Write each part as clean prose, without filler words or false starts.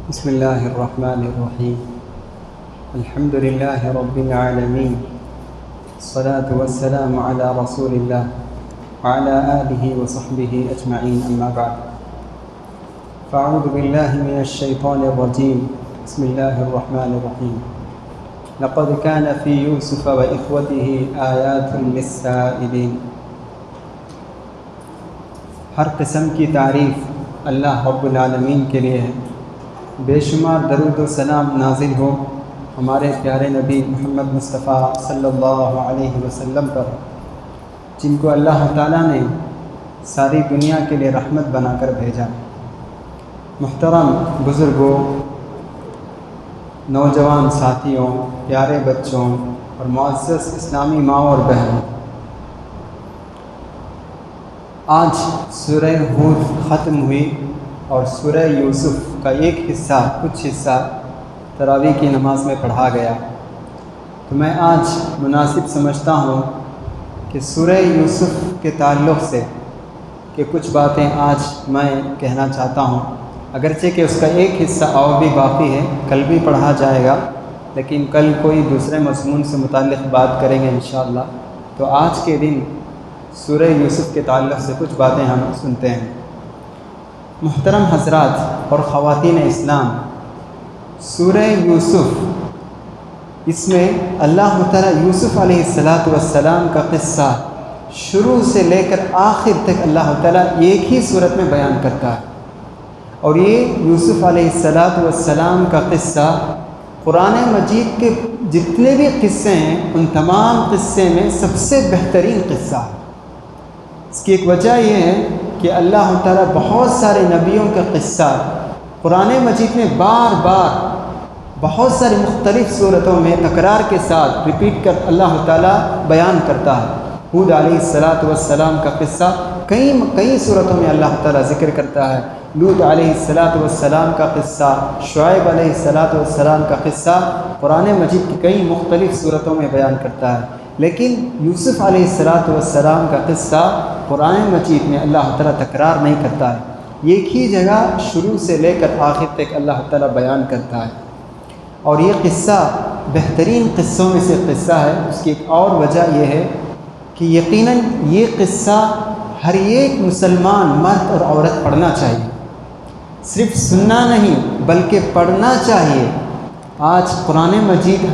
بسم الله الرحمن الرحيم. الحمد لله رب العالمين، الصلاة والسلام على رسول الله وعلى آله وصحبه أجمعين، أما بعد. فأعوذ بالله من الشيطان الرجيم. بسم الله الرحمن الرحيم. لقد كان في يوسف وإخوته آيات للسائلين. ہر قسم کی تعریف اللہ رب العالمین کے لیے ہے. بے شمار درود و سلام نازل ہو ہمارے پیارے نبی محمد مصطفیٰ صلی اللہ علیہ وسلم پر، جن کو اللہ تعالیٰ نے ساری دنیا کے لیے رحمت بنا کر بھیجا. محترم بزرگوں، نوجوان ساتھیوں، پیارے بچوں اور معزز اسلامی ماں اور بہنوں، آج سورہ ہود ختم ہوئی اور سورہ یوسف کا کچھ حصہ تراویح کی نماز میں پڑھا گیا. تو میں آج مناسب سمجھتا ہوں کہ سورہ یوسف کے تعلق سے کہ کچھ باتیں آج میں کہنا چاہتا ہوں، اگرچہ کہ اس کا ایک حصہ اور بھی باقی ہے، کل بھی پڑھا جائے گا، لیکن کل کوئی دوسرے مضمون سے متعلق بات کریں گے انشاءاللہ. تو آج کے دن سورہ یوسف کے تعلق سے کچھ باتیں ہم سنتے ہیں. محترم حضرات اور خواتین اسلام، سورہ یوسف، اس میں اللہ تعالیٰ یوسف علیہ السلام کا قصہ شروع سے لے کر آخر تک اللہ تعالیٰ ایک ہی صورت میں بیان کرتا ہے. اور یہ یوسف علیہ السلام کا قصہ قرآن مجید کے جتنے بھی قصے ہیں ان تمام قصے میں سب سے بہترین قصہ ہے. اس کی ایک وجہ یہ ہے کہ اللہ تعالیٰ بہت سارے نبیوں کا قصہ قرآن مجید میں بار بار بہت ساری مختلف صورتوں میں تکرار کے ساتھ ریپیٹ کر اللہ تعالیٰ بیان کرتا ہے. ہود علیہ السلام کا قصہ کئی صورتوں میں اللہ تعالیٰ ذکر کرتا ہے. لوط علیہ السلام کا قصہ، شعیب علیہ السلام کا قصہ قرآن مجید کی کئی مختلف صورتوں میں بیان کرتا ہے. لیکن یوسف علیہ السلام کا قصہ قرآن مجید میں اللہ تعالیٰ تکرار نہیں کرتا ہے، ایک ہی جگہ شروع سے لے کر آخر تک اللہ تعالیٰ بیان کرتا ہے. اور یہ قصہ بہترین قصوں میں سے قصہ ہے. اس کی ایک اور وجہ یہ ہے کہ یقیناً یہ قصہ ہر ایک مسلمان مرد اور عورت پڑھنا چاہیے، صرف سننا نہیں بلکہ پڑھنا چاہیے. آج قرآن مجید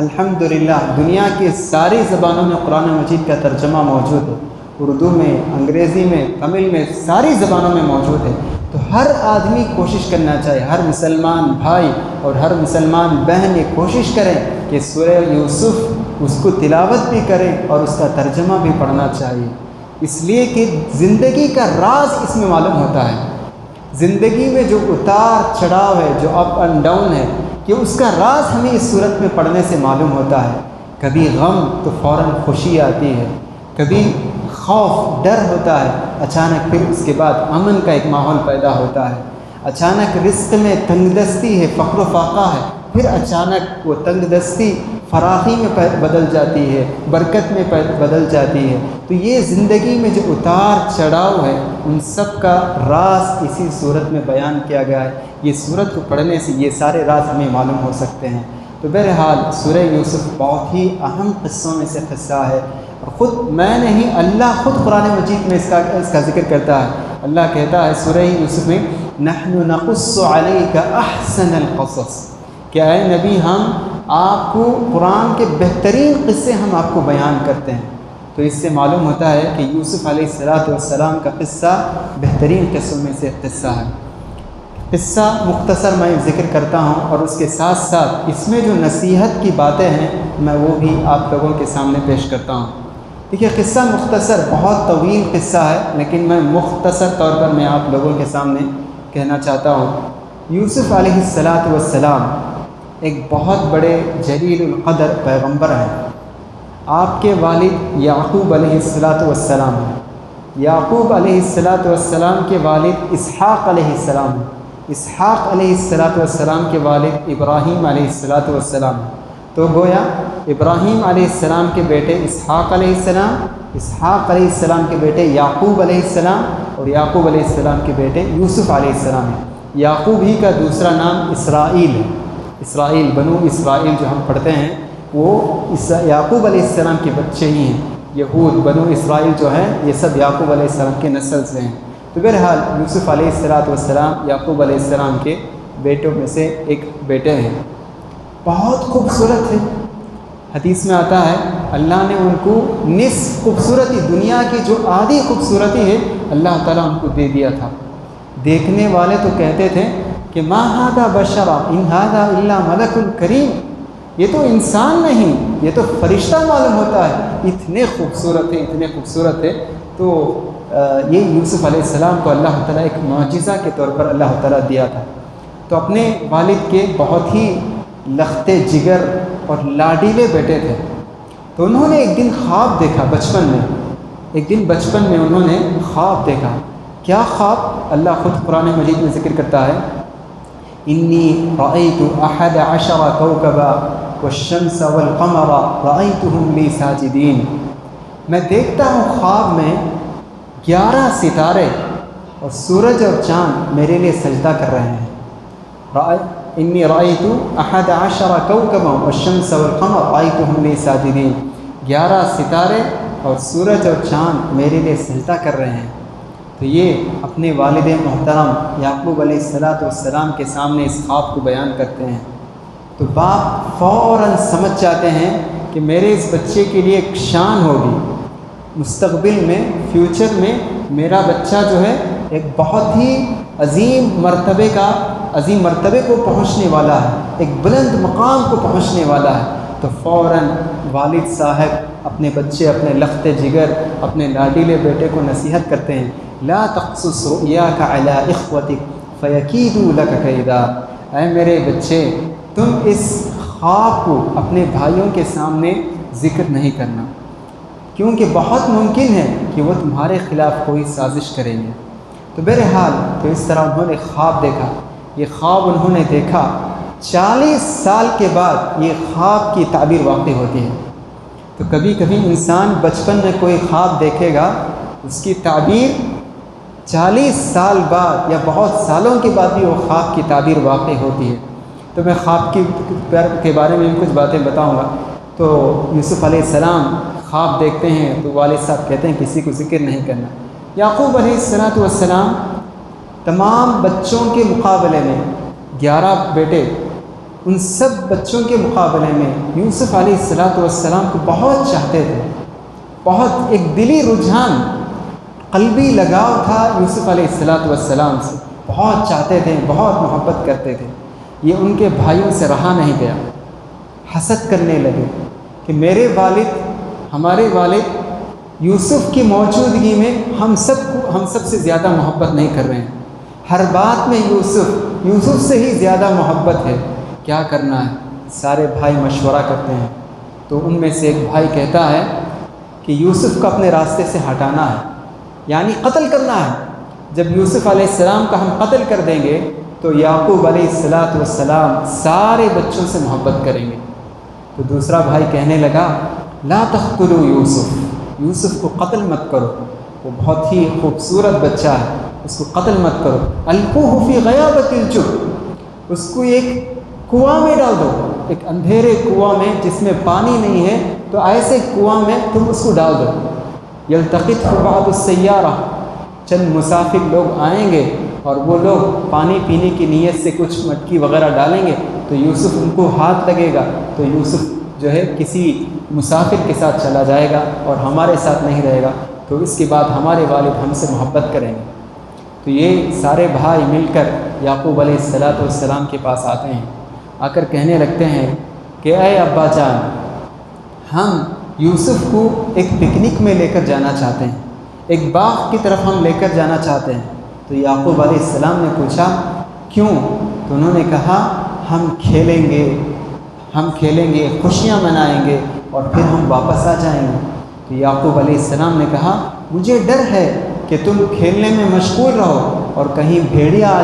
الحمدللہ دنیا کی ساری زبانوں میں قرآن مجید کا ترجمہ موجود ہے، اردو میں، انگریزی میں، تمل میں، ساری زبانوں میں موجود ہے. تو ہر آدمی کوشش کرنا چاہیے، ہر مسلمان بھائی اور ہر مسلمان بہن یہ کوشش کریں کہ سورہ یوسف اس کو تلاوت بھی کریں اور اس کا ترجمہ بھی پڑھنا چاہیے. اس لیے کہ زندگی کا راز اس میں معلوم ہوتا ہے. زندگی میں جو اتار چڑھاؤ ہے، جو اپ اینڈ ڈاؤن ہے، کہ اس کا راز ہمیں اس صورت میں پڑھنے سے معلوم ہوتا ہے. کبھی غم تو فوراً خوشی آتی ہے، کبھی خوف ڈر ہوتا ہے، اچانک پھر اس کے بعد امن کا ایک ماحول پیدا ہوتا ہے. اچانک رزق میں تنگ دستی ہے، فقر و فاقہ ہے، پھر اچانک وہ تنگ دستی فراخی میں بدل جاتی ہے، برکت میں بدل جاتی ہے. تو یہ زندگی میں جو اتار چڑھاؤ ہے ان سب کا راز اسی صورت میں بیان کیا گیا ہے. یہ صورت کو پڑھنے سے یہ سارے راز ہمیں معلوم ہو سکتے ہیں. تو بہرحال سورہ یوسف بہت ہی اہم قصوں میں سے قصہ ہے. اور خود میں نہیں، اللہ خود قرآن مجید میں اس کا ذکر کرتا ہے. اللہ کہتا ہے سورہ یوسف میں، نحن نقص علیک احسن القصص، کہ اے نبی ہم آپ کو قرآن کے بہترین قصے ہم آپ کو بیان کرتے ہیں. تو اس سے معلوم ہوتا ہے کہ یوسف علیہ السلام کا قصہ بہترین قصوں میں سے قصہ ہے. قصہ مختصر میں ذکر کرتا ہوں اور اس کے ساتھ ساتھ اس میں جو نصیحت کی باتیں ہیں میں وہ بھی آپ لوگوں کے سامنے پیش کرتا ہوں. دیکھیے قصہ مختصر، بہت طویل قصہ ہے، لیکن میں مختصر طور پر میں آپ لوگوں کے سامنے کہنا چاہتا ہوں. یوسف علیہ السلام ایک بہت بڑے جلیل القدر پیغمبر ہیں. آپ کے والد یعقوب علیہ السلام ہیں. یعقوب علیہ السلام کے والد اسحاق علیہ السلام ہیں. اسحاق علیہ السلام کے والد ابراہیم علیہ السلام ہیں. تو گویا ابراہیم علیہ السلام کے بیٹے اسحاق علیہ السلام، اسحاق علیہ السلام کے بیٹے یعقوب علیہ السلام، اور یعقوب علیہ السلام کے بیٹے یوسف علیہ السلام ہیں. یعقوب ہی کا دوسرا نام اسرائیل ہے۔ اسرائیل، بنو اسرائیل جو ہم پڑھتے ہیں وہ یعقوب علیہ السلام کے بچے ہی ہیں۔ یہود، بنو اسرائیل جو ہیں یہ سب یعقوب علیہ السلام کے نسل سے ہیں۔ تو بہرحال یوسف علیہ السلام یعقوب علیہ السلام کے بیٹوں میں سے ایک بیٹے ہیں۔ بہت خوبصورت ہے، حدیث میں آتا ہے اللہ نے ان کو نصف خوبصورتی، دنیا کی جو آدھی خوبصورتی ہے اللہ تعالیٰ ان کو دے دیا تھا۔ دیکھنے والے تو کہتے تھے کہ ما ھذا بشرا ان ھذا الا ملک کریم، یہ تو انسان نہیں، یہ تو فرشتہ معلوم ہوتا ہے، اتنے خوبصورت ہے، اتنے خوبصورت ہے۔ تو یہ یوسف علیہ السلام کو اللہ تعالیٰ ایک معجزہ کے طور پر اللہ تعالیٰ دیا تھا۔ تو اپنے والد کے بہت ہی لختے جگر اور لاڈیلے بیٹے تھے، تو انہوں نے ایک دن خواب دیکھا بچپن میں انہوں نے خواب دیکھا۔ کیا خواب؟ اللہ خود قرآن مجید میں ذکر کرتا ہے انی رأیت 11 کوکبا والشمس والقمر رأیتهم لی ساجدین، میں دیکھتا ہوں خواب میں 11 ستارے اور سورج اور چاند میرے لیے سجدہ کر رہے ہیں۔ انی رأیت 11 کوکبا والشمس والقمر رأیتهم لی ساجدین، 11 ستارے اور سورج اور چاند میرے لیے سجدہ کر رہے ہیں۔ تو یہ اپنے والد محترم یعقوب علیہ السلام کے سامنے اس خواب کو بیان کرتے ہیں، تو باپ فوراً سمجھ جاتے ہیں کہ میرے اس بچے کے لیے ایک شان ہوگی، مستقبل میں، فیوچر میں میرا بچہ جو ہے ایک بہت ہی عظیم مرتبے کو پہنچنے والا ہے، ایک بلند مقام کو پہنچنے والا ہے۔ تو فوراً والد صاحب اپنے بچے، اپنے لخت جگر، اپنے لاڈیلے بیٹے کو نصیحت کرتے ہیں لا تقصص رؤیاک علی اخوتک فیکیدوا لک کیدا، اے میرے بچے تم اس خواب کو اپنے بھائیوں کے سامنے ذکر نہیں کرنا، کیونکہ بہت ممکن ہے کہ وہ تمہارے خلاف کوئی سازش کریں گے۔ تو بہرحال تو اس طرح انہوں نے خواب دیکھا۔ یہ خواب انہوں نے دیکھا 40 سال کے بعد یہ خواب کی تعبیر واقع ہوتی ہے۔ تو کبھی کبھی انسان بچپن میں کوئی خواب دیکھے گا، اس کی تعبیر 40 سال بعد یا بہت سالوں کے بعد بھی وہ خواب کی تعبیر واقع ہوتی ہے۔ تو میں خواب کے بارے میں بھی کچھ باتیں بتاؤں گا۔ تو یوسف علیہ السلام خواب دیکھتے ہیں تو والد صاحب کہتے ہیں کسی کو ذکر نہیں کرنا۔ یعقوب علیہ السلام تمام بچوں کے مقابلے میں 11 بیٹے، ان سب بچوں کے مقابلے میں یوسف علیہ السلام کو بہت چاہتے تھے، بہت ایک دلی رجحان، قلبی لگاؤ تھا یوسف علیہ السلام سے، بہت چاہتے تھے، بہت محبت کرتے تھے۔ یہ ان کے بھائیوں سے رہا نہیں گیا، حسد کرنے لگے کہ ہمارے والد یوسف کی موجودگی میں ہم سب سے زیادہ محبت نہیں کر رہے ہیں، ہر بات میں یوسف سے ہی زیادہ محبت ہے، کیا کرنا ہے؟ سارے بھائی مشورہ کرتے ہیں۔ تو ان میں سے ایک بھائی کہتا ہے کہ یوسف کو اپنے راستے سے ہٹانا ہے، یعنی قتل کرنا ہے۔ جب یوسف علیہ السلام کا ہم قتل کر دیں گے تو یعقوب علیہ السلام سارے بچوں سے محبت کریں گے۔ تو دوسرا بھائی کہنے لگا لا تقتلوا یوسف کو قتل مت کرو، وہ بہت ہی خوبصورت بچہ ہے، اس کو قتل مت کرو، القوہ فی غیابۃ الجب، اس کو ایک کنواں میں ڈال دو، ایک اندھیرے کنواں میں جس میں پانی نہیں ہے، تو ایسے کنواں میں تم اس کو ڈال دو، یلتقطہ بعض السیارہ، چند مسافر لوگ آئیں گے اور وہ لوگ پانی پینے کی نیت سے کچھ مٹکی وغیرہ ڈالیں گے، تو یوسف ان کو ہاتھ لگے گا تو یوسف جو ہے کسی مسافر کے ساتھ چلا جائے گا اور ہمارے ساتھ نہیں رہے گا، تو اس کے بعد ہمارے والد ہم سے محبت کریں گے۔ تو یہ سارے بھائی مل کر یعقوب علیہ السلام کے پاس آتے ہیں، آ کر کہنے لگتے ہیں کہ اے ابا جان، ہم یوسف کو ایک پکنک میں لے کر جانا چاہتے ہیں، ایک باغ کی طرف ہم لے کر جانا چاہتے ہیں۔ تو یعقوب علیہ السلام نے پوچھا کیوں؟ تو انہوں نے کہا ہم کھیلیں گے، خوشیاں منائیں گے اور پھر ہم واپس آ جائیں گے۔ تو یعقوب علیہ السلام نے کہا مجھے ڈر ہے کہ تم کھیلنے میں مشغول رہو اور کہیں بھیڑیا آ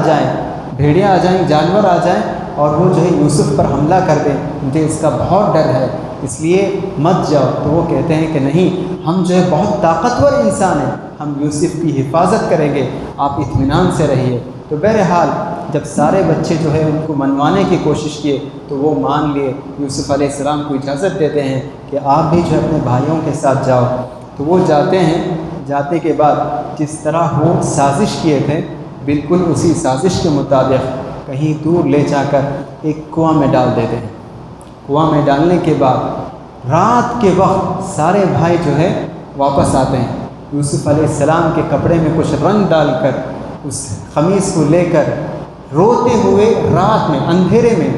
جائیں، جانور آ جائیں اور وہ جو ہے یوسف پر حملہ کر دیں، مجھے اس کا بہت ڈر ہے، اس لیے مت جاؤ۔ تو وہ کہتے ہیں کہ نہیں، ہم جو ہے بہت طاقتور انسان ہیں، ہم یوسف کی حفاظت کریں گے، آپ اطمینان سے رہیے۔ تو بہرحال جب سارے بچے جو ہے ان کو منوانے کی کوشش کیے تو وہ مان لیے، یوسف علیہ السلام کو اجازت دیتے ہیں کہ آپ بھی جو اپنے بھائیوں کے ساتھ جاؤ۔ تو وہ جاتے ہیں، جاتے کے بعد جس طرح وہ سازش کیے تھے بالکل اسی سازش کے مطابق کہیں دور لے جا کر ایک کنواں میں ڈال دیتے ہیں۔ کنواں میں ڈالنے کے بعد رات کے وقت سارے بھائی جو ہے واپس آتے ہیں، یوسف علیہ السلام کے کپڑے میں کچھ رنگ ڈال کر اس قمیص کو لے کر روتے ہوئے رات میں اندھیرے میں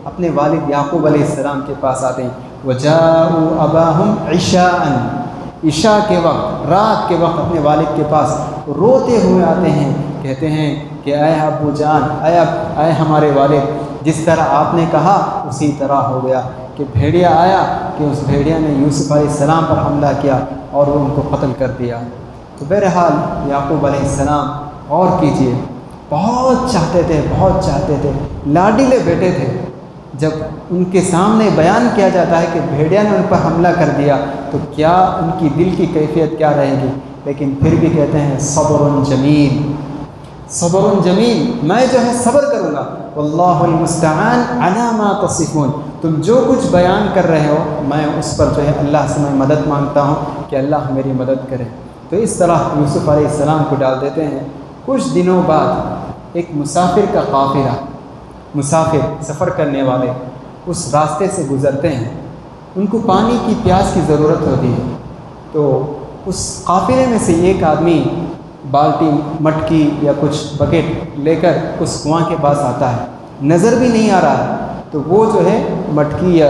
اپنے والد یعقوب علیہ السلام کے پاس آتے ہیں۔ وَجَاءُوا أَبَاهُمْ عِشَاءً، عشاء کے وقت، رات کے وقت اپنے والد کے پاس روتے ہوئے آتے ہیں، کہتے ہیں کہ اے ابو جان، اے ہمارے والد، جس طرح آپ نے کہا اسی طرح ہو گیا کہ بھیڑیا آیا کہ اس بھیڑیا نے یوسف علیہ السلام پر حملہ کیا اور وہ ان کو قتل کر دیا۔ تو بہرحال یعقوب علیہ السلام غور کیجئے، بہت چاہتے تھے، لاڈلے بیٹے تھے۔ جب ان کے سامنے بیان کیا جاتا ہے کہ بھیڑیا نے ان پر حملہ کر دیا تو کیا ان کی دل کی کیفیت کیا رہے گی، لیکن پھر بھی کہتے ہیں صبر جمیل، صبر جمیل، میں جو ہے صبر کروں گا، واللہ المستعان علی ما تصفون، تم جو کچھ بیان کر رہے ہو میں اس پر جو ہے اللہ سے میں مدد مانگتا ہوں کہ اللہ میری مدد کرے۔ تو اس طرح یوسف علیہ السلام کو ڈال دیتے ہیں۔ کچھ دنوں بعد ایک مسافر کا قافلہ، مسافر سفر کرنے والے اس راستے سے گزرتے ہیں، ان کو پانی کی پیاس کی ضرورت ہوتی ہے۔ تو اس قافلے میں سے ایک آدمی بالٹی، مٹکی یا کچھ بکیٹ لے کر اس کنواں کے پاس آتا ہے، نظر بھی نہیں آ رہا ہے، تو وہ جو ہے مٹکی یا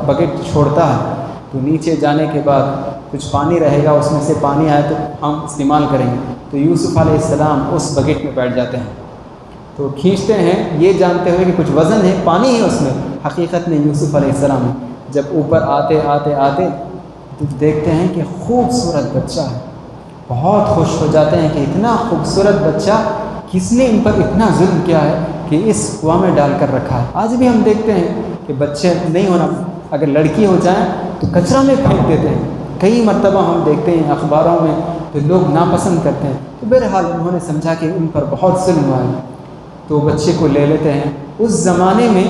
بکیٹ چھوڑتا ہے، تو نیچے جانے کے بعد کچھ پانی رہے گا، اس میں سے پانی آئے تو ہم استعمال کریں گے۔ تو یوسف علیہ السلام اس بکیٹ میں بیٹھ جاتے ہیں، تو کھینچتے ہیں یہ جانتے ہوئے کہ کچھ وزن ہے، پانی ہے اس میں، حقیقت میں یوسف علیہ السلام جب اوپر آتے تو دیکھتے ہیں کہ خوبصورت بچہ ہے، بہت خوش ہو جاتے ہیں کہ اتنا خوبصورت بچہ کس نے ان پر اتنا ظلم کیا ہے کہ اس کنواں میں ڈال کر رکھا ہے۔ آج بھی ہم دیکھتے ہیں کہ بچے نہیں ہونا، اگر لڑکی ہو جائیں تو کچرا میں پھینک دیتے ہیں، کئی مرتبہ ہم دیکھتے ہیں اخباروں میں، تو لوگ ناپسند کرتے ہیں۔ تو بہرحال انہوں نے سمجھا کہ ان پر بہت ظلم ہوا ہے، تو بچے کو لے لیتے ہیں۔ اس زمانے میں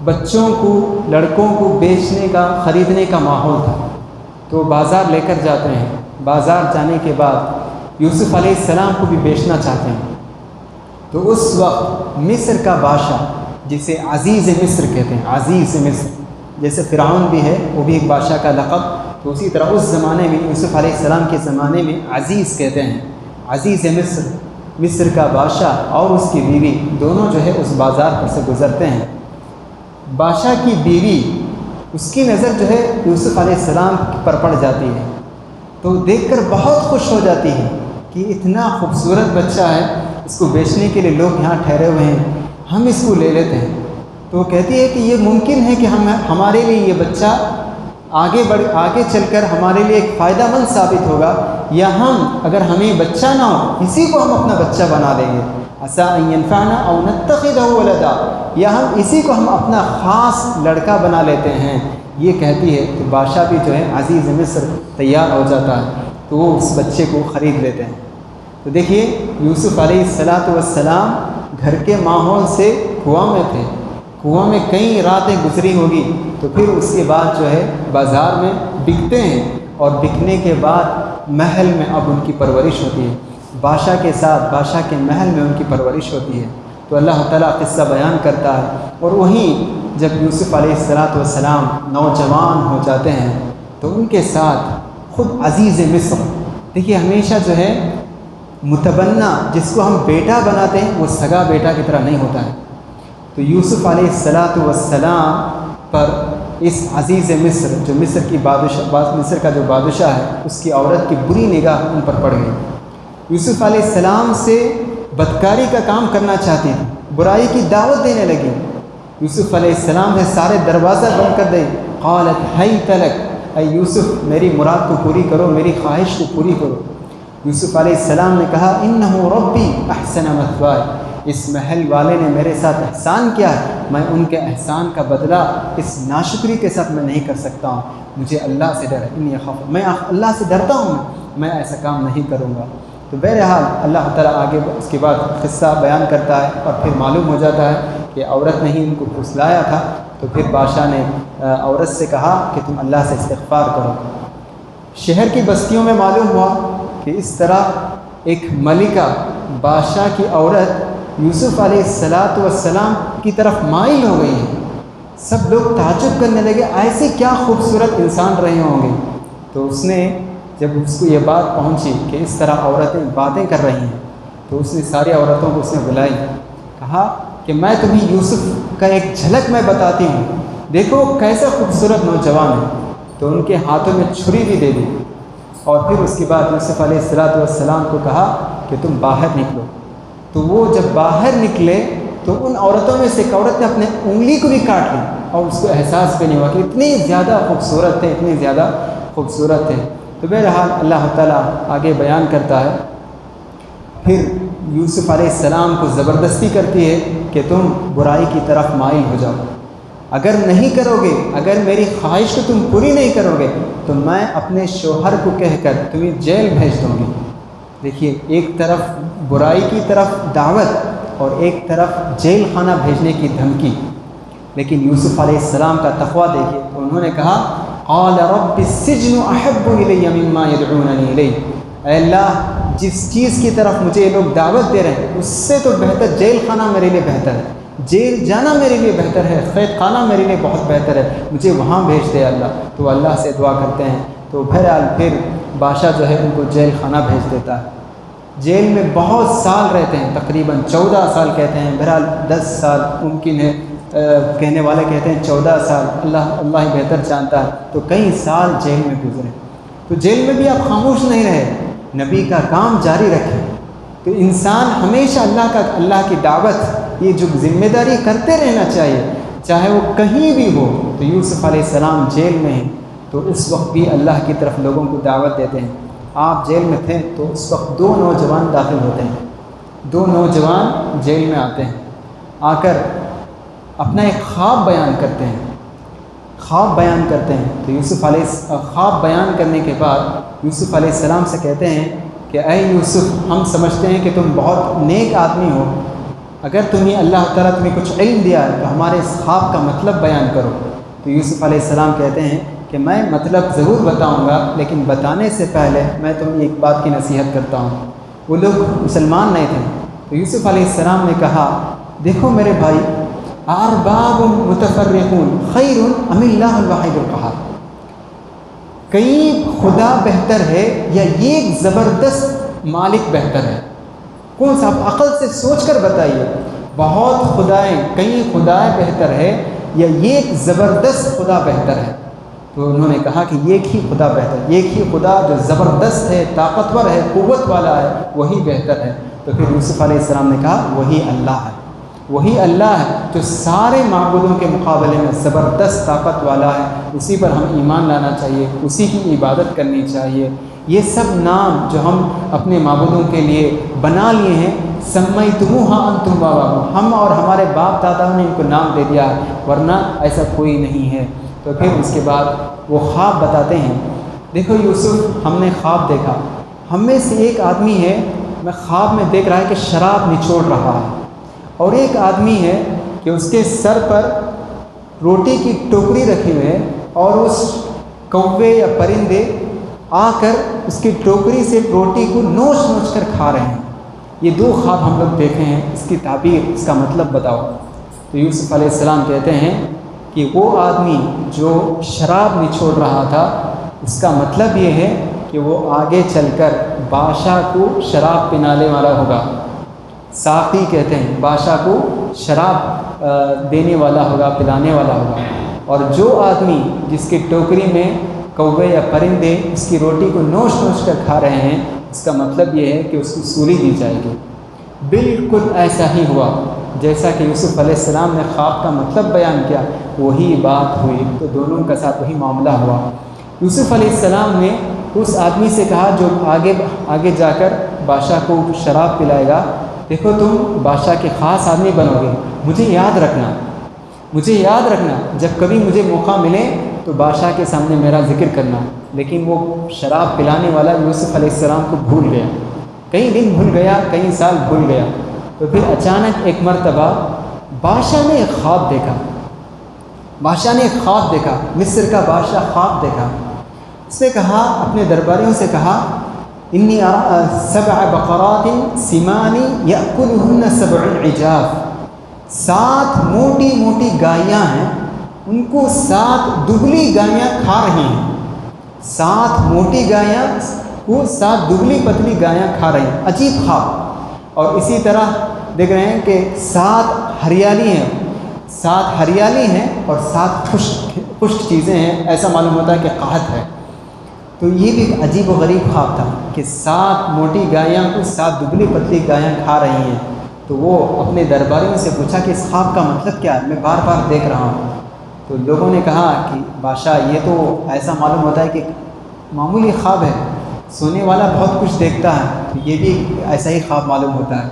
بچوں کو، لڑکوں کو بیچنے کا، خریدنے کا ماحول تھا، تو بازار لے کر جاتے ہیں۔ بازار جانے کے بعد یوسف علیہ السلام کو بھی بیچنا چاہتے ہیں۔ تو اس وقت مصر کا بادشاہ، جسے عزیز مصر کہتے ہیں، عزیز مصر، جیسے فرعون بھی ہے وہ بھی ایک بادشاہ کا لقب، تو اسی طرح اس زمانے میں یوسف علیہ السلام کے زمانے میں عزیز کہتے ہیں، عزیز مصر، مصر کا بادشاہ اور اس کی بیوی دونوں جو ہے اس بازار پر سے گزرتے ہیں۔ بادشاہ کی بیوی، اس کی نظر جو ہے یوسف علیہ السلام پر پڑ جاتی ہے، تو دیکھ کر بہت خوش ہو جاتی ہے کہ اتنا خوبصورت بچہ ہے، اس کو بیچنے کے لیے لوگ یہاں ٹھہرے ہوئے ہیں، ہم اس کو لے لیتے ہیں۔ تو وہ کہتی ہے کہ یہ ممکن ہے کہ ہمارے لیے یہ بچہ آگے چل کر ہمارے لیے ایک فائدہ مند ثابت ہوگا، یا ہم اگر ہمیں بچہ نہ ہو اسی کو ہم اپنا بچہ بنا لیں گے، عسیٰ ان ینفعنا او نتخذہ ولدا، یا اسی کو ہم اپنا خاص لڑکا بنا لیتے ہیں، یہ کہتی ہے۔ تو بادشاہ بھی جو ہے عزیز مصر تیار ہو جاتا ہے، تو وہ اس بچے کو خرید لیتے ہیں۔ تو دیکھیے یوسف علیہ السلام گھر کے ماحول سے کنواں میں تھے، کنواں میں کئی راتیں گزری ہوگی، تو پھر اس کے بعد جو ہے بازار میں بکتے ہیں، اور بکنے کے بعد محل میں اب ان کی پرورش ہوتی ہے، بادشاہ کے ساتھ بادشاہ کے محل میں ان کی پرورش ہوتی ہے۔ تو اللہ تعالیٰ قصہ بیان کرتا ہے، اور وہیں جب یوسف علیہ السلام نوجوان ہو جاتے ہیں تو ان کے ساتھ خود عزیز مصر، دیکھیے ہمیشہ جو ہے متبنہ، جس کو ہم بیٹا بناتے ہیں وہ سگا بیٹا کی طرح نہیں ہوتا ہے۔ تو یوسف علیہ السلام پر اس عزیز مصر، جو مصر کا جو بادشاہ ہے، اس کی عورت کی بری نگاہ ان پر پڑ گئی۔ یوسف علیہ السلام سے بدکاری کا کام کرنا چاہتی تھی، برائی کی دعوت دینے لگی۔ یوسف علیہ السلام نے سارے دروازہ بند کر دے، قالت حیت لک، اے یوسف میری مراد کو پوری کرو، میری خواہش کو پوری کرو۔ یوسف علیہ السلام نے کہا انہ ربی احسن مثوای، اس محل والے نے میرے ساتھ احسان کیا ہے، میں ان کے احسان کا بدلہ اس ناشکری کے ساتھ میں نہیں کر سکتا ہوں، مجھے اللہ سے ڈر ہے، میں اللہ سے ڈرتا ہوں، میں ایسا کام نہیں کروں گا۔ تو بہرحال اللہ تعالیٰ آگے اس کے بعد قصہ بیان کرتا ہے اور پھر معلوم ہو جاتا ہے کہ عورت نے ہی ان کو پھسلایا تھا۔ تو پھر بادشاہ نے عورت سے کہا کہ تم اللہ سے استغفار کرو۔ شہر کی بستیوں میں معلوم ہوا کہ اس طرح ایک ملکہ بادشاہ کی عورت یوسف علیہ السلام کی طرف مائل ہو گئی ہے۔ سب لوگ تعجب کرنے لگے، ایسے کیا خوبصورت انسان رہے ہوں گے۔ تو اس نے جب اس کو یہ بات پہنچی کہ اس طرح عورتیں باتیں کر رہی ہیں، تو اس نے ساری عورتوں کو اس نے بلائی، کہا کہ میں تمہیں یوسف کا ایک جھلک میں بتاتی ہوں، دیکھو کیسا خوبصورت نوجوان ہے۔ تو ان کے ہاتھوں میں چھری بھی دے دی، اور پھر اس کے بعد یوسف علیہ السلام کو کہا کہ تم باہر نکلو۔ تو وہ جب باہر نکلے تو ان عورتوں میں سے ایک عورت نے اپنے انگلی کو بھی کاٹ لی، اور اس کو احساس بھی نہیں ہوا کہ اتنی زیادہ خوبصورت تھے، اتنی زیادہ خوبصورت تھے۔ تو بہرحال اللہ تعالیٰ آگے بیان کرتا ہے، پھر یوسف علیہ السلام کو زبردستی کرتی ہے کہ تم برائی کی طرف مائل ہو جاؤ، اگر نہیں کرو گے، اگر میری خواہش کو تم پوری نہیں کرو گے تو میں اپنے شوہر کو کہہ کر تمہیں جیل بھیج دوں گی۔ دیکھیے، ایک طرف برائی کی طرف دعوت اور ایک طرف جیل خانہ بھیجنے کی دھمکی، لیکن یوسف علیہ السلام کا تقویٰ دیکھیے، تو انہوں نے کہا قال رب السجن احب الی مما یدعوننی الیہ، اے اللہ جس چیز کی طرف مجھے یہ لوگ دعوت دے رہے ہیں اس سے تو بہتر جیل خانہ میرے لیے بہتر ہے، جیل جانا میرے لیے بہتر ہے، قید خانہ میرے لیے بہت بہتر ہے، مجھے وہاں بھیج دے اللہ۔ تو اللہ سے دعا کرتے ہیں، تو بہرحال پھر بادشاہ جو ہے ان کو جیل خانہ بھیج دیتا ہے۔ جیل میں بہت سال رہتے ہیں، تقریباً 14 سال کہتے ہیں، بہرحال 10 سال ممکن ہے، کہنے والے کہتے ہیں 14 سال، اللہ ہی بہتر جانتا ہے۔ تو کئی سال جیل میں گزرے، تو جیل میں بھی آپ خاموش نہیں رہے، نبی کا کام جاری رکھے۔ تو انسان ہمیشہ اللہ کی دعوت، یہ جو ذمہ داری کرتے رہنا چاہیے، چاہے وہ کہیں بھی ہو۔ تو یوسف علیہ السلام جیل میں ہیں، تو اس وقت بھی اللہ کی طرف لوگوں کو دعوت دیتے ہیں۔ آپ جیل میں تھے تو اس وقت 2 نوجوان داخل ہوتے ہیں، 2 نوجوان جیل میں آتے ہیں، آ کر اپنا ایک خواب بیان کرتے ہیں، تو یوسف علیہ خواب بیان کرنے کے بعد یوسف علیہ السلام سے کہتے ہیں کہ اے یوسف، ہم سمجھتے ہیں کہ تم بہت نیک آدمی ہو، اگر تمہیں اللہ تعالیٰ تمہیں کچھ علم دیا ہے تو ہمارے اس خواب کا مطلب بیان کرو۔ تو یوسف علیہ السلام کہتے ہیں کہ میں مطلب ضرور بتاؤں گا، لیکن بتانے سے پہلے میں تمہیں ایک بات کی نصیحت کرتا ہوں۔ وہ لوگ مسلمان نہیں تھے، تو یوسف علیہ السلام نے کہا دیکھو میرے بھائی، ارباب متفرقون خیر ام اللہ الواحد القہار، کئی خدا بہتر ہے یا ایک زبردست مالک بہتر ہے؟ کون سا؟ آپ عقل سے سوچ کر بتائیے، بہت خدائیں، کئی خدائیں بہتر ہے یا ایک زبردست خدا بہتر ہے؟ تو انہوں نے کہا کہ ایک ہی خدا بہتر ہے، ایک ہی خدا جو زبردست ہے، طاقتور ہے، قوت والا ہے، وہی بہتر ہے۔ تو پھر یوسف علیہ السلام نے کہا وہی اللہ ہے، وہی اللہ ہے جو سارے معبودوں کے مقابلے میں زبردست طاقت والا ہے، اسی پر ہم ایمان لانا چاہیے، اسی کی عبادت کرنی چاہیے۔ یہ سب نام جو ہم اپنے معبودوں کے لیے بنا لیے ہیں، سمیتموہا انتم وآباؤکم، ہم اور ہمارے باپ دادا نے ان کو نام دے دیا ہے، ورنہ ایسا کوئی نہیں ہے۔ تو پھر اس کے بعد وہ خواب بتاتے ہیں، دیکھو یوسف، ہم نے خواب دیکھا، ہم میں سے ایک آدمی ہے، میں خواب میں دیکھ رہا ہے کہ شراب نچوڑ رہا ہے، اور ایک آدمی ہے کہ اس کے سر پر روٹی کی ٹوکری رکھی ہوئی ہے، اور اس کوے یا پرندے آ کر اس کی ٹوکری سے روٹی کو نوچ نوچ کر کھا رہے ہیں۔ یہ 2 خواب ہم لوگ دیکھے ہیں، اس کی تعبیر، اس کا مطلب بتاؤ۔ تو یوسف علیہ السلام کہتے ہیں کہ وہ آدمی جو شراب نچوڑ رہا تھا، اس کا مطلب یہ ہے کہ وہ آگے چل کر بادشاہ کو شراب پلانے والا ہوگا، ساقی کہتے ہیں، بادشاہ کو شراب دینے والا ہوگا، پلانے والا ہوگا۔ اور جو آدمی جس کی ٹوکری میں کوے یا پرندے اس کی روٹی کو نوچ نوچ کر کھا رہے ہیں، اس کا مطلب یہ ہے کہ اس کو سولی دی جائے گی۔ بالکل ایسا ہی ہوا جیسا کہ یوسف علیہ السلام نے خواب کا مطلب بیان کیا، وہی بات ہوئی، تو دونوں کے ساتھ وہی معاملہ ہوا۔ یوسف علیہ السلام نے اس آدمی سے کہا جو آگے جا کر بادشاہ کو شراب پلائے گا، دیکھو تم بادشاہ کے خاص آدمی بنو گے، مجھے یاد رکھنا، جب کبھی مجھے موقع ملے تو بادشاہ کے سامنے میرا ذکر کرنا، لیکن وہ شراب پلانے والا یوسف علیہ السلام کو بھول گیا، کئی دن بھول گیا، کئی سال بھول گیا۔ تو پھر اچانک ایک مرتبہ بادشاہ نے ایک خواب دیکھا، مصر کا بادشاہ خواب دیکھا۔ اس نے کہا، اپنے درباریوں سے کہا، انی ارى 7 بقرات سمان یأکلہن 7 عجاف، 7 موٹی موٹی گائیاں ہیں، ان کو 7 دبلی گائیاں کھا رہی ہیں، 7 موٹی گائیاں کو 7 دبلی پتلی گائیاں کھا رہی ہیں۔ عجیب خواب۔ اور اسی طرح دیکھ رہے ہیں کہ 7 ہریالی ہیں، 7 ہریالی ہیں اور 7 خشک چیزیں ہیں، ایسا معلوم ہوتا ہے کہ قحط ہے۔ تو یہ بھی ایک عجیب و غریب خواب تھا کہ 7 موٹی گائیاں کو 7 دبلی پتلی گائیاں کھا رہی ہیں۔ تو وہ اپنے درباریوں سے پوچھا کہ اس خواب کا مطلب کیا ہے، میں بار بار دیکھ رہا ہوں۔ تو لوگوں نے کہا کہ بادشاہ یہ تو ایسا معلوم ہوتا ہے کہ معمولی خواب ہے، سونے والا بہت کچھ دیکھتا ہے، تو یہ بھی ایسا ہی خواب معلوم ہوتا ہے۔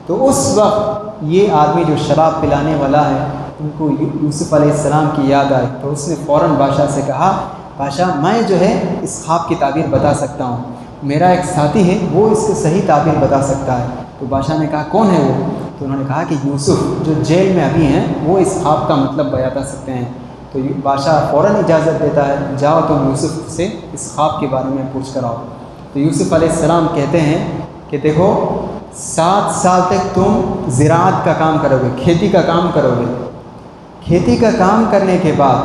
تو اس وقت یہ آدمی جو شراب پلانے والا ہے، ان کو یوسف علیہ السلام کی یاد آئی، تو اس نے فوراً بادشاہ سے کہا، بادشاہ میں جو ہے اس خواب کی تعبیر بتا سکتا ہوں، میرا ایک ساتھی ہے وہ اس کی صحیح تعبیر بتا سکتا ہے۔ تو بادشاہ نے کہا کون ہے وہ؟ تو انہوں نے کہا کہ یوسف جو جیل میں ابھی ہیں وہ اس خواب کا مطلب بتا سکتے ہیں۔ تو بادشاہ فوراً اجازت دیتا ہے، جاؤ تم یوسف سے اس خواب کے بارے میں پوچھ کر آؤ۔ تو یوسف علیہ السلام کہتے ہیں کہ دیکھو 7 سال تک تم زراعت کا کام کرو گے، کھیتی کا کام کرو گے، کھیتی کا کام کرنے کے بعد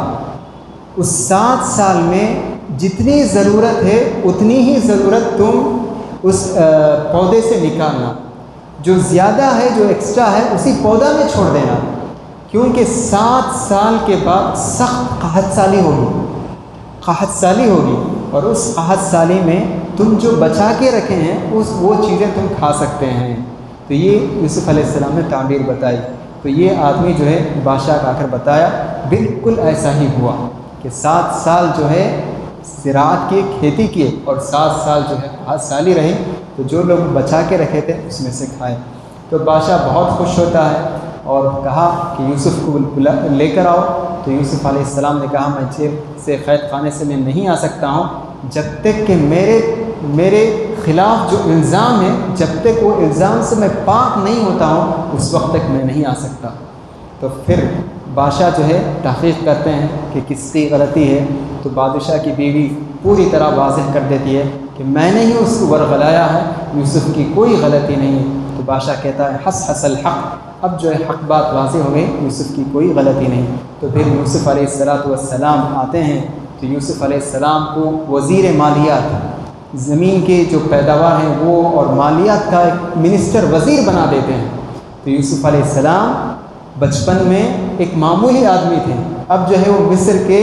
اس 7 سال میں جتنی ضرورت ہے اتنی ہی ضرورت تم اس پودے سے نکالنا، جو زیادہ ہے جو ایکسٹرا ہے اسی پودا میں چھوڑ دینا، کیونکہ 7 سال کے بعد سخت قحط سالی ہوگی اور اس قحط سالی میں تم جو بچا کے رکھے ہیں وہ چیزیں تم کھا سکتے ہیں۔ تو یہ یوسف علیہ السلام نے تعبیر بتائی۔ تو یہ آدمی جو ہے بادشاہ کا آ کر بتایا، بالکل ایسا ہی ہوا کہ 7 سال جو ہے زراعت کی کھیتی کیے اور 7 سال جو ہے قحط سالی رہی، تو جو لوگ بچا کے رکھے تھے اس میں سے کھائے۔ تو بادشاہ بہت خوش ہوتا ہے اور کہا کہ یوسف کو لے کر آؤ۔ تو یوسف علیہ السلام نے کہا میں جیل سے قید خانے سے میں نہیں آ سکتا ہوں جب تک کہ میرے خلاف جو الزام ہے، جب تک وہ الزام سے میں پاک نہیں ہوتا ہوں اس وقت تک میں نہیں آ سکتا۔ تو پھر بادشاہ جو ہے تحقیق کرتے ہیں کہ کس کی غلطی ہے، تو بادشاہ کی بیوی پوری طرح واضح کر دیتی ہے کہ میں نے ہی اس کو ورغلایا ہے، یوسف کی کوئی غلطی نہیں ہے۔ تو بادشاہ کہتا ہے حس الحق، اب جو ہے حق بات واضح ہو گئی، یوسف کی کوئی غلطی نہیں۔ تو پھر یوسف علیہ السلام آتے ہیں، تو یوسف علیہ السلام کو وزیر مالیات، زمین کے جو پیداوار ہیں وہ اور مالیات کا ایک منسٹر وزیر بنا دیتے ہیں۔ تو یوسف علیہ السلام بچپن میں ایک معمولی آدمی تھے، اب جو ہے وہ مصر کے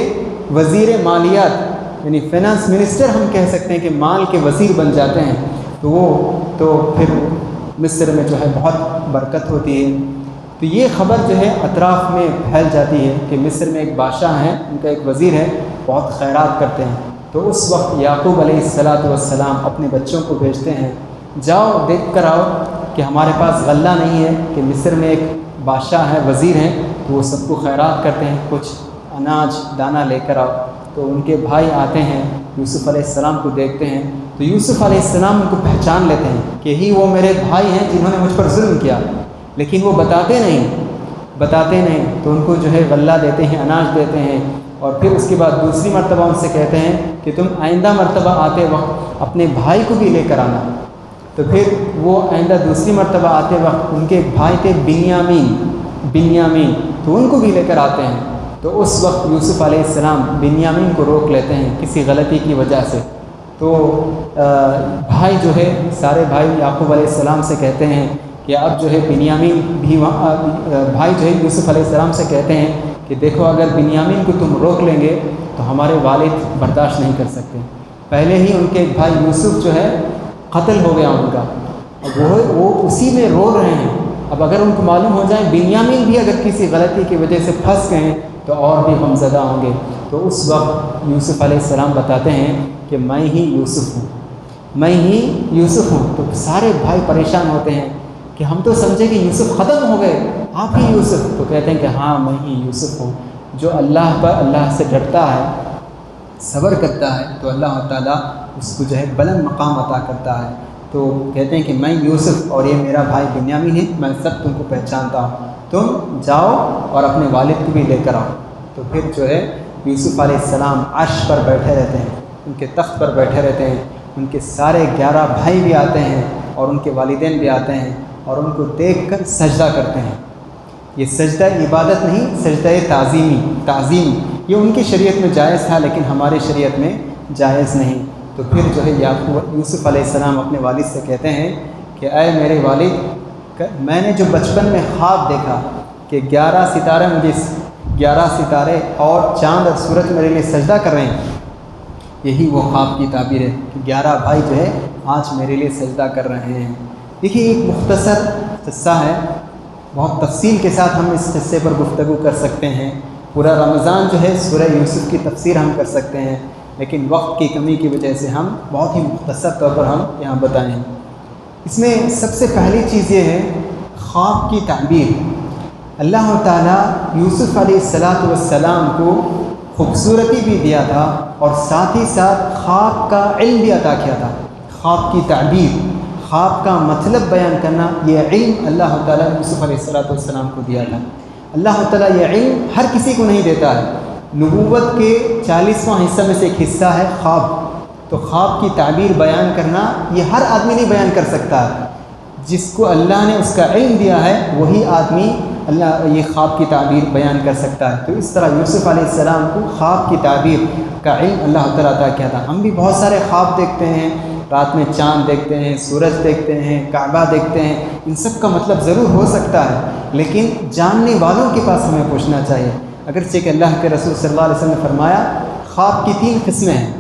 وزیر مالیات یعنی فائنانس منسٹر ہم کہہ سکتے ہیں کہ مال کے وزیر بن جاتے ہیں۔ تو پھر مصر میں جو ہے بہت برکت ہوتی ہے۔ تو یہ خبر جو ہے اطراف میں پھیل جاتی ہے کہ مصر میں ایک بادشاہ ہیں، ان کا ایک وزیر ہے، بہت خیرات کرتے ہیں۔ تو اس وقت یعقوب علیہ السلام اپنے بچوں کو بھیجتے ہیں، جاؤ دیکھ کر آؤ کہ ہمارے پاس غلہ نہیں ہے، کہ مصر میں ایک بادشاہ ہے، وزیر ہیں، تو وہ سب کو خیرات کرتے ہیں، کچھ اناج دانہ لے کر آؤ۔ تو ان کے بھائی آتے ہیں، یوسف علیہ السلام کو دیکھتے ہیں، تو یوسف علیہ السلام ان کو پہچان لیتے ہیں کہ ہی وہ میرے بھائی ہیں جنہوں نے مجھ پر ظلم کیا، لیکن وہ بتاتے نہیں۔ تو ان کو جو ہے غلہ دیتے ہیں، اناج دیتے ہیں، اور پھر اس کے بعد دوسری مرتبہ ان سے کہتے ہیں کہ تم آئندہ مرتبہ آتے وقت اپنے بھائی کو بھی لے کر آنا۔ تو پھر وہ آئندہ دوسری مرتبہ آتے وقت ان کے ایک بھائی تھے بنیامین، تو ان کو بھی لے کر آتے ہیں۔ تو اس وقت یوسف علیہ السلام بنیامین کو روک لیتے ہیں کسی غلطی کی وجہ سے۔ تو بھائی جو ہے سارے بھائی یعقوب علیہ السلام سے کہتے ہیں کہ اب جو ہے بنیامین بھی بھائی جو ہے یوسف علیہ السلام سے کہتے ہیں کہ دیکھو اگر بنیامین کو تم روک لیں گے تو ہمارے والد برداشت نہیں کر سکتے، پہلے ہی ان کے ایک بھائی یوسف جو ہے قتل ہو گیا ان کا، اب وہ اسی میں رو رہے ہیں، اب اگر ان کو معلوم ہو جائے بنیامین بھی اگر کسی غلطی کی وجہ سے پھنس گئے تو اور بھی غمزدہ ہوں گے۔ تو اس وقت یوسف علیہ السلام بتاتے ہیں کہ میں ہی یوسف ہوں۔ تو سارے بھائی پریشان ہوتے ہیں کہ ہم تو سمجھے کہ یوسف ختم ہو گئے، آپ ہی یوسف؟ تو کہتے ہیں کہ ہاں میں ہی یوسف ہوں۔ جو اللہ سے ڈرتا ہے، صبر کرتا ہے، تو اللہ تعالیٰ اس کو جو ہے بلند مقام عطا کرتا ہے۔ تو کہتے ہیں کہ میں یوسف اور یہ میرا بھائی بنیامین ہے، میں سب تم کو پہچانتا ہوں، تم جاؤ اور اپنے والد کو بھی لے کر آؤ۔ تو پھر جو ہے یوسف علیہ السلام عرش پر بیٹھے رہتے ہیں، ان کے تخت پر بیٹھے رہتے ہیں، ان کے سارے 11 بھائی بھی آتے ہیں اور ان کے والدین بھی آتے ہیں اور ان کو دیکھ کر سجدہ کرتے ہیں۔ یہ سجدہ عبادت نہیں، سجدہ تعظیم یہ ان کی شریعت میں جائز تھا، لیکن ہماری شریعت میں جائز نہیں۔ تو پھر جو ہے یوسف علیہ السلام اپنے والد سے کہتے ہیں کہ اے میرے والد، میں نے جو بچپن میں خواب دیکھا کہ 11 ستارے اور چاند اور سورج میرے لیے سجدہ کر رہے ہیں، یہی وہ خواب کی تعبیر ہے کہ 11 بھائی جو ہے آج میرے لیے سجدہ کر رہے ہیں۔ دیکھیے ایک مختصر قصہ ہے، بہت تفصیل کے ساتھ ہم اس قصے پر گفتگو کر سکتے ہیں، پورا رمضان جو ہے سورہ یوسف کی تفسیر ہم کر سکتے ہیں، لیکن وقت کی کمی کی وجہ سے ہم بہت ہی مختصر طور پر ہم یہاں بتائیں۔ اس میں سب سے پہلی چیز یہ ہے خواب کی تعبیر۔ اللہ تعالیٰ یوسف علیہ السلام کو خوبصورتی بھی دیا تھا اور ساتھ ہی ساتھ خواب کا علم بھی عطا کیا تھا۔ خواب کی تعبیر، خواب کا مطلب بیان کرنا، یہ علم اللہ تعالیٰ یوسف علیہ السلام کو دیا تھا۔ اللہ تعالیٰ یہ علم ہر کسی کو نہیں دیتا ہے۔ نبوت کے 40واں حصہ میں سے ایک حصہ ہے خواب، تو خواب کی تعبیر بیان کرنا یہ ہر آدمی نہیں بیان کر سکتا ہے۔ جس کو اللہ نے اس کا علم دیا ہے وہی آدمی یہ خواب کی تعبیر بیان کر سکتا ہے۔ تو اس طرح یوسف علیہ السلام کو خواب کی تعبیر کا علم اللہ تعالیٰ عطا کیا تھا۔ ہم بھی بہت سارے خواب دیکھتے ہیں، رات میں چاند دیکھتے ہیں، سورج دیکھتے ہیں، کعبہ دیکھتے ہیں، ان سب کا مطلب ضرور ہو سکتا ہے، لیکن جاننے والوں کے پاس ہمیں پوچھنا چاہیے۔ اگرچہ کہ اللہ کے رسول صلی اللہ علیہ وسلم نے فرمایا خواب کی 3 قسمیں ہیں،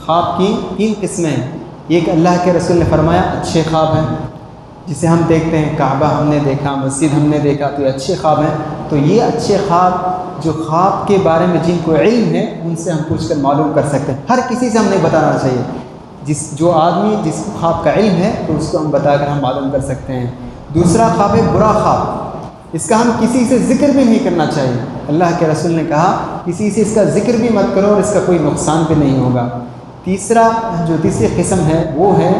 خواب کی 3 قسمیں ہیں۔ ایک اللہ کے رسول نے فرمایا اچھے خواب ہیں، جسے ہم دیکھتے ہیں، کعبہ ہم نے دیکھا، مسجد ہم نے دیکھا، تو یہ اچھے خواب ہیں۔ تو یہ اچھے خواب جو خواب کے بارے میں جن کو علم ہے ان سے ہم پوچھ کر معلوم کر سکتے ہیں، ہر کسی سے ہم نہیں بتانا چاہیے۔ جو آدمی جس کو خواب کا علم ہے تو اس کو ہم بتا کر ہم معلوم کر سکتے ہیں۔ دوسرا خواب ہے برا خواب، اس کا ہم کسی سے ذکر بھی نہیں کرنا چاہیے۔ اللہ کے رسول نے کہا کسی سے اس کا ذکر بھی مت کرو اور اس کا کوئی نقصان بھی نہیں ہوگا۔ تیسری قسم ہے وہ ہے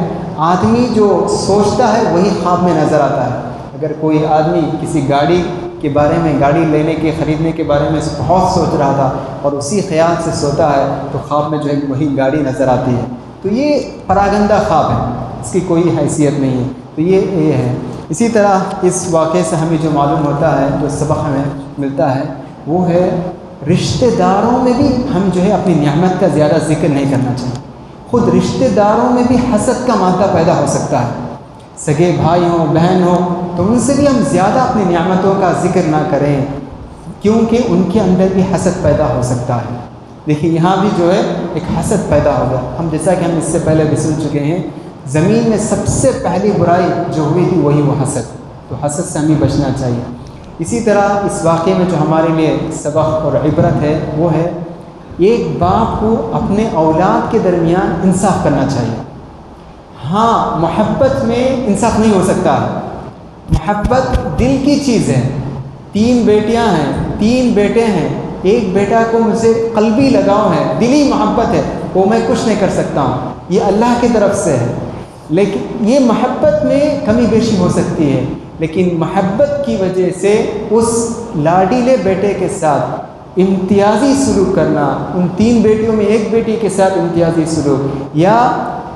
آدمی جو سوچتا ہے وہی خواب میں نظر آتا ہے۔ اگر کوئی آدمی کسی گاڑی کے بارے میں، گاڑی لینے کے خریدنے کے بارے میں بہت سوچ رہا تھا اور اسی خیال سے سوتا ہے تو خواب میں جو ہے وہی گاڑی نظر آتی ہے، تو یہ پراگندہ خواب ہے، اس کی کوئی حیثیت نہیں ہے۔ تو یہ ہے۔ اسی طرح اس واقعے سے ہمیں جو معلوم ہوتا ہے، جو سبق ہمیں ملتا ہے، وہ ہے رشتہ داروں میں بھی ہم جو ہے اپنی نعمت کا زیادہ ذکر نہیں کرنا چاہیے۔ خود رشتہ داروں میں بھی حسد کا مادہ پیدا ہو سکتا ہے، سگے بھائی ہوں، بہن ہوں، تو ان سے بھی ہم زیادہ اپنی نعمتوں کا ذکر نہ کریں، کیونکہ ان کے اندر بھی حسد پیدا ہو سکتا ہے۔ دیکھیے یہاں بھی جو ہے ایک حسد پیدا ہوگا۔ ہم جیسا کہ ہم اس سے پہلے بھی سن چکے ہیں، زمین میں سب سے پہلی برائی جو ہوئی تھی وہی وہ حسد، تو حسد سے ہمیں بچنا چاہیے۔ اسی طرح اس واقعے میں جو ہمارے لیے سبق اور عبرت ہے وہ ہے ایک باپ کو اپنے اولاد کے درمیان انصاف کرنا چاہیے۔ ہاں محبت میں انصاف نہیں ہو سکتا، محبت دل کی چیز ہے۔ 3 بیٹیاں ہیں، 3 بیٹے ہیں، ایک بیٹا کو مجھ سے قلبی لگاؤ ہے، دلی محبت ہے، وہ میں کچھ نہیں کر سکتا ہوں، یہ اللہ کی طرف سے ہے۔ لیکن یہ محبت میں کمی بیشی ہو سکتی ہے، لیکن محبت کی وجہ سے اس لاڈیلے بیٹے کے ساتھ امتیازی سلوک کرنا، ان 3 بیٹیوں میں ایک بیٹی کے ساتھ امتیازی سلوک، یا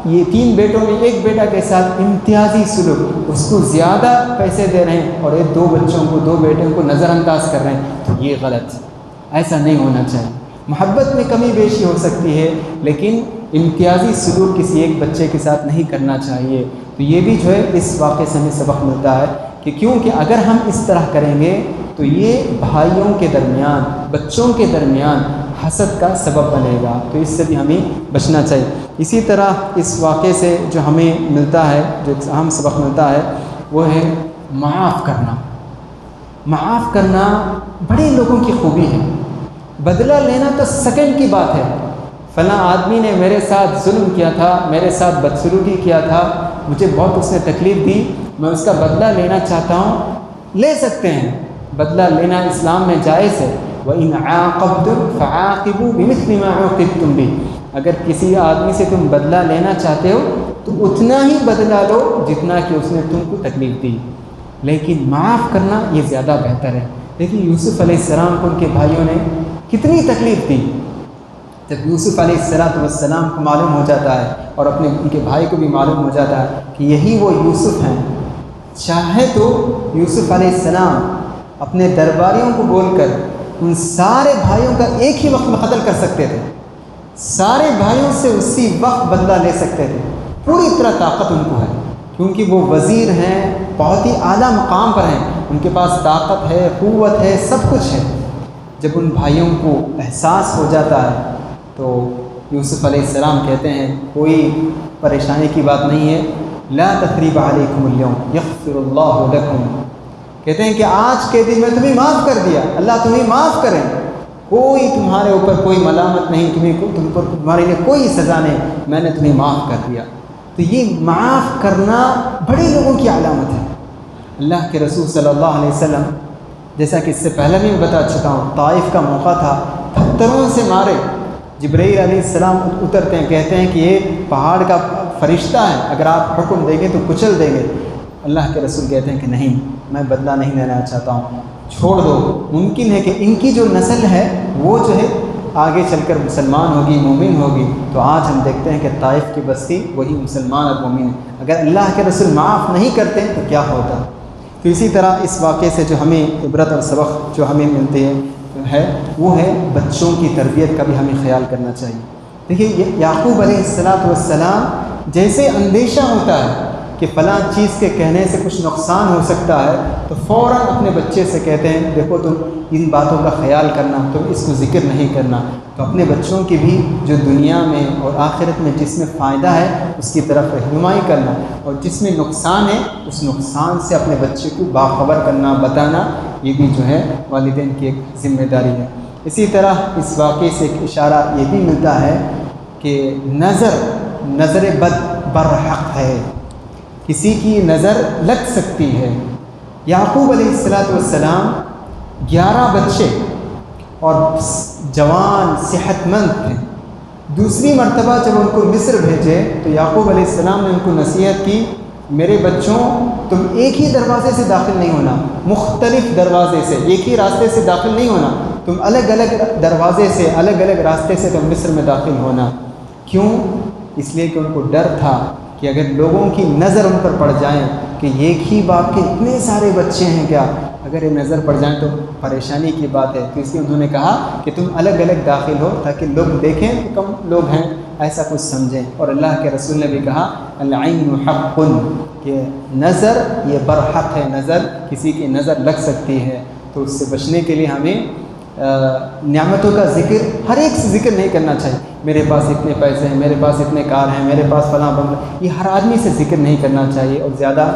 یہ 3 بیٹوں میں ایک بیٹا کے ساتھ امتیازی سلوک، اس کو زیادہ پیسے دے رہے ہیں اور یہ 2 بچوں کو، 2 بیٹوں کو نظر انداز کر رہے ہیں، تو یہ غلط، ایسا نہیں ہونا چاہیے۔ محبت میں کمی بیشی ہو سکتی ہے، لیکن امتیازی سلوک کسی ایک بچے کے ساتھ نہیں کرنا چاہیے۔ تو یہ بھی جو ہے اس واقعے سے ہمیں سبق ملتا ہے کہ کیونکہ اگر ہم اس طرح کریں گے تو یہ بھائیوں کے درمیان، بچوں کے درمیان حسد کا سبب بنے گا، تو اس سے بھی ہمیں بچنا چاہیے۔ اسی طرح اس واقعے سے جو ہمیں ملتا ہے، جو اہم سبق ملتا ہے وہ ہے معاف کرنا۔ معاف کرنا بڑے لوگوں کی خوبی ہے، بدلہ لینا تو سیکنڈ کی بات ہے۔ فلاں آدمی نے میرے ساتھ ظلم کیا تھا، میرے ساتھ بدسلوکی کیا تھا، مجھے بہت اس نے تکلیف دی، میں اس کا بدلہ لینا چاہتا ہوں، لے سکتے ہیں، بدلہ لینا اسلام میں جائز ہے، وَإِنْ عَاقَبْتُمْ فَعَاقِبُوا بِمِثْلِ مَا عُوقِبْتُمْ بِهِ، اگر کسی آدمی سے تم بدلہ لینا چاہتے ہو تو اتنا ہی بدلہ لو جتنا کہ اس نے تم کو تکلیف دی، لیکن معاف کرنا یہ زیادہ بہتر ہے۔ دیکھیے یوسف علیہ السلام کو ان کے بھائیوں نے کتنی تکلیف دی۔ جب یوسف علیہ السلام کو معلوم ہو جاتا ہے اور ان کے بھائی کو بھی معلوم ہو جاتا ہے کہ یہی وہ یوسف ہیں، چاہے تو یوسف علیہ السلام اپنے درباریوں کو بول کر ان سارے بھائیوں کا ایک ہی وقت میں قتل کر سکتے تھے، سارے بھائیوں سے اسی وقت بدلہ لے سکتے تھے، پوری طرح طاقت ان کو ہے، کیونکہ وہ وزیر ہیں، بہت ہی اعلیٰ مقام پر ہیں، ان کے پاس طاقت ہے، قوت ہے، سب کچھ ہے۔ جب ان بھائیوں کو احساس ہو جاتا ہے تو یوسف علیہ السلام کہتے ہیں کوئی پریشانی کی بات نہیں ہے، لا تثریب علیکم اليوم یغفر اللہ لکم، کہتے ہیں کہ آج کے دن میں تمہیں معاف کر دیا، اللہ تمہیں معاف کریں، کوئی تمہارے اوپر کوئی ملامت نہیں، تمہارے لیے کوئی سزا نہیں، میں نے تمہیں معاف کر دیا۔ تو یہ معاف کرنا بڑے لوگوں کی علامت ہے۔ اللہ کے رسول صلی اللہ علیہ وسلم، جیسا کہ اس سے پہلے بھی میں بتا چکا ہوں، طائف کا موقع تھا، پتھروں سے مارے، جبرائیل علیہ السلام اترتے ہیں، کہتے ہیں کہ یہ پہاڑ کا فرشتہ ہے، اگر آپ حکم دیں گے تو کچل دیں گے۔ اللہ کے رسول کہتے ہیں کہ نہیں، میں بدلہ نہیں لینا چاہتا ہوں، چھوڑ دو، ممکن ہے کہ ان کی جو نسل ہے وہ جو ہے آگے چل کر مسلمان ہوگی، مومن ہوگی۔ تو آج ہم دیکھتے ہیں کہ طائف کی بستی وہی مسلمان اور مومن ہے۔ اگر اللہ کے رسول معاف نہیں کرتے تو کیا ہوتا؟ تو اسی طرح اس واقعے سے جو ہمیں عبرت اور سبق جو ہمیں ملتے ہے وہ ہے بچوں کی تربیت کا بھی ہمیں خیال کرنا چاہیے۔ دیکھیے یعقوب علیہ السلام جیسے اندیشہ ہوتا ہے کہ فلاں چیز کے کہنے سے کچھ نقصان ہو سکتا ہے تو فوراً اپنے بچے سے کہتے ہیں دیکھو تم ان باتوں کا خیال کرنا، تم اس کو ذکر نہیں کرنا۔ تو اپنے بچوں کی بھی جو دنیا میں اور آخرت میں جس میں فائدہ ہے اس کی طرف رہنمائی کرنا، اور جس میں نقصان ہے اس نقصان سے اپنے بچے کو باخبر کرنا، بتانا، یہ بھی جو ہے والدین کی ایک ذمہ داری ہے۔ اسی طرح اس واقعے سے ایک اشارہ یہ بھی ملتا ہے کہ نظر بد برحق ہے، کسی کی نظر لگ سکتی ہے۔ یعقوب علیہ السلام 11 بچے اور جوان صحت مند تھے۔ دوسری مرتبہ جب ان کو مصر بھیجے تو یعقوب علیہ السلام نے ان کو نصیحت کی، میرے بچوں تم ایک ہی دروازے سے داخل نہیں ہونا، مختلف دروازے سے، ایک ہی راستے سے داخل نہیں ہونا، تم الگ الگ دروازے سے، الگ الگ راستے سے تم مصر میں داخل ہونا۔ کیوں؟ اس لیے کہ ان کو ڈر تھا کہ اگر لوگوں کی نظر ان پر پڑ جائیں کہ ایک ہی باپ کے اتنے سارے بچے ہیں کیا، اگر یہ نظر پڑ جائیں تو پریشانی کی بات ہے۔ تو اس لیے انہوں نے کہا کہ تم الگ الگ داخل ہو تاکہ لوگ دیکھیں کہ کم لوگ ہیں، ایسا کچھ سمجھیں۔ اور اللہ کے رسول نے بھی کہا العین حق، کہ نظر یہ برحق ہے، نظر کسی کی نظر لگ سکتی ہے۔ تو اس سے بچنے کے لیے ہمیں نعمتوں کا ذکر ہر ایک سے ذکر نہیں کرنا چاہیے۔ میرے پاس اتنے پیسے ہیں، میرے پاس اتنے کار ہیں، میرے پاس فلاں بنگلہ، یہ ہر آدمی سے ذکر نہیں کرنا چاہیے۔ اور زیادہ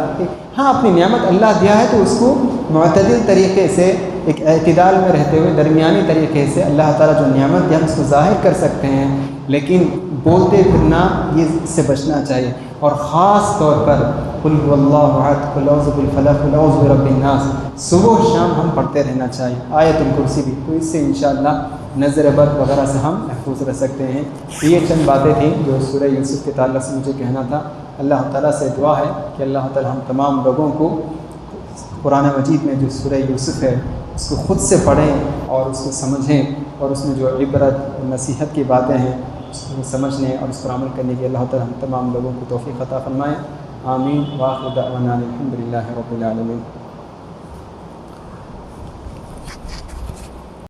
ہاں اپنی نعمت اللہ دیا ہے تو اس کو معتدل طریقے سے، ایک اعتدال میں رہتے ہوئے درمیانی طریقے سے اللہ تعالیٰ جو نعمت دیا ہم اس کو ظاہر کر سکتے ہیں، لیکن بولتے پھرنا یہ اس سے بچنا چاہیے۔ اور خاص طور پر قل هو اللہ احد، قل اعوذ بالفلق، قل اعوذ برب الناس، صبح و شام ہم پڑھتے رہنا چاہیے، آیت الکرسی بھی۔ تو اس سے انشاءاللہ نظر بد وغیرہ سے ہم محفوظ رہ سکتے ہیں۔ یہ چند باتیں تھیں جو سورہ یوسف کے تعلق سے مجھے کہنا تھا۔ اللہ تعالیٰ سے دعا ہے کہ اللہ تعالیٰ ہم تمام لوگوں کو قرآن مجید میں جو سورہ یوسف ہے اس کو خود سے پڑھیں اور اس کو سمجھیں، اور اس میں جو عبرت نصیحت کی باتیں ہیں اس کو سمجھنے اور اس پر عمل کرنے کی اللہ تعالیٰ ہم تمام لوگوں کو توفیق عطا فرمائیں۔ آمین۔ وآخر دعوانا الحمد للہ رب العالمین۔